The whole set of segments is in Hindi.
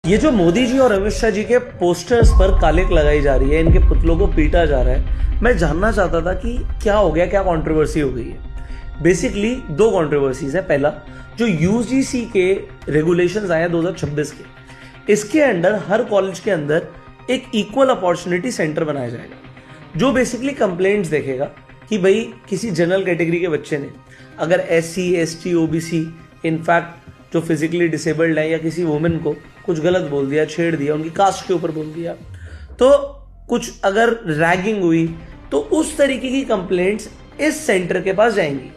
ये जो मोदी जी और अमित शाह जी के पोस्टर्स पर कालिक लगाई जा रही है, इनके पुतलों को पीटा जा रहा है, मैं जानना चाहता था कि क्या हो गया, क्या कंट्रोवर्सी हो गई है। बेसिकली दो कंट्रोवर्सीज है। पहला, जो यूजीसी के रेगुलेशंस आए हैं 2026 के, इसके अंडर हर कॉलेज के अंदर एक इक्वल अपॉर्चुनिटी सेंटर बनाया जाएगा, जो बेसिकली कंप्लेंट्स देखेगा कि भाई किसी जनरल कैटेगरी के बच्चे ने अगर SC ST OBC, इनफैक्ट जो फिजिकली डिसेबल्ड है, या किसी वुमेन को कुछ गलत बोल दिया, छेड़ दिया, उनकी कास्ट के ऊपर बोल दिया, तो कुछ अगर रैगिंग हुई, तो उस तरीके की कंप्लेंट्स इस सेंटर के पास जाएंगी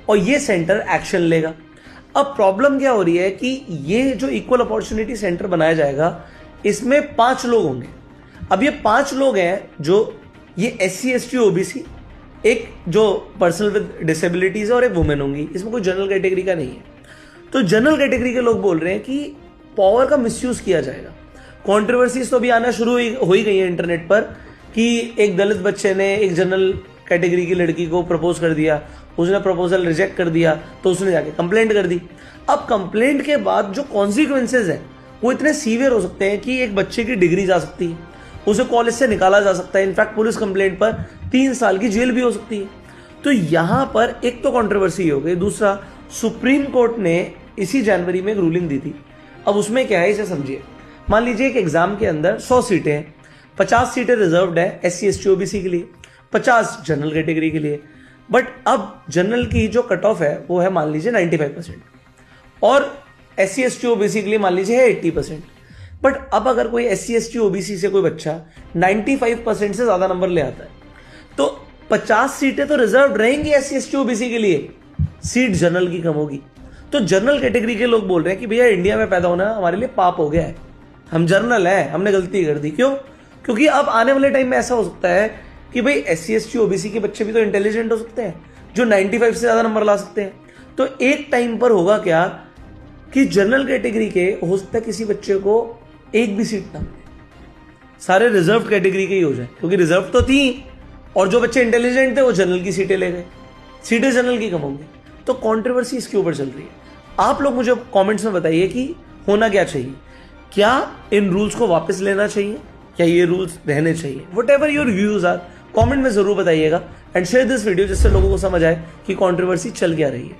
और ये सेंटर एक्शन लेगा। अब प्रॉब्लम क्या हो रही है कि ये जो इक्वल अपॉर्चुनिटी सेंटर बनाया जाएगा, इसमें 5 लोग होंगे। अब ये 5 लोग हैं, जो ये SC ST OBC, एक जो पर्सन विद डिसेबिलिटीज है और एक वुमेन होंगी। इसमें कोई जनरल कैटेगरी का नहीं है। तो जनरल कैटेगरी के लोग बोल रहे हैं कि पावर का मिसयूज किया जाएगा। कंट्रोवर्सीज तो अभी आना शुरू हो ही गई है इंटरनेट पर कि एक दलित बच्चे ने एक जनरल कैटेगरी की लड़की को प्रपोज कर दिया, उसने प्रपोजल रिजेक्ट कर दिया, तो उसने जाके कंप्लेंट कर दी। अब कंप्लेंट के बाद जो कॉन्सिक्वेंसेज है वो इतने सीवियर हो सकते हैं कि एक बच्चे की डिग्री जा सकती है, उसे कॉलेज से निकाला जा सकता है, इनफैक्ट पुलिस कंप्लेंट पर 3 साल की जेल भी हो सकती है। तो यहां पर एक तो कंट्रोवर्सी हो गई। दूसरा, सुप्रीम कोर्ट ने इसी जनवरी में एक रूलिंग दी थी। अब उसमें क्या है, इसे समझिए। मान लीजिए एक एग्जाम के अंदर 100 सीटें हैं, 50 सीटें रिजर्व्ड है SC ST OBC के लिए, 50 जनरल कैटेगरी के लिए। बट अब जनरल की जो कट ऑफ है वो है मान लीजिए 95% और SC ST OBC के लिए मान लीजिए है 80%। बट अब अगर कोई SC ST OBC से कोई बच्चा 95% से ज्यादा नंबर ले आता है, तो 50 सीटें तो रिजर्व रहेंगी SC ST OBC के लिए, सीट जनरल की कम होगी। तो जनरल कैटेगरी के लोग बोल रहे हैं कि भैया इंडिया में पैदा होना हमारे लिए पाप हो गया है, हम जनरल हैं, हमने गलती कर दी। क्यों? क्योंकि अब आने वाले टाइम में ऐसा हो सकता है कि भाई SC ST OBC के बच्चे भी तो इंटेलिजेंट हो सकते हैं, जो 95 से ज्यादा नंबर ला सकते हैं। तो एक टाइम पर होगा क्या कि जनरल कैटेगरी के हो सकता है किसी बच्चे को एक भी सीट ना मिले, सारे रिजर्व कैटेगरी के ही हो जाए, क्योंकि रिजर्व तो थी और जो बच्चे इंटेलिजेंट थे वो जनरल की सीटें ले गए, सीटें जनरल की कम होंगी। तो कंट्रोवर्सी इसके ऊपर चल रही है। आप लोग मुझे कमेंट्स में बताइए कि होना क्या चाहिए। क्या इन रूल्स को वापस लेना चाहिए, क्या ये रूल्स रहने चाहिए? Whatever your views are, comment में जरूर बताइएगा एंड शेयर दिस वीडियो, जिससे लोगों को समझ आए कि कंट्रोवर्सी चल क्या रही है।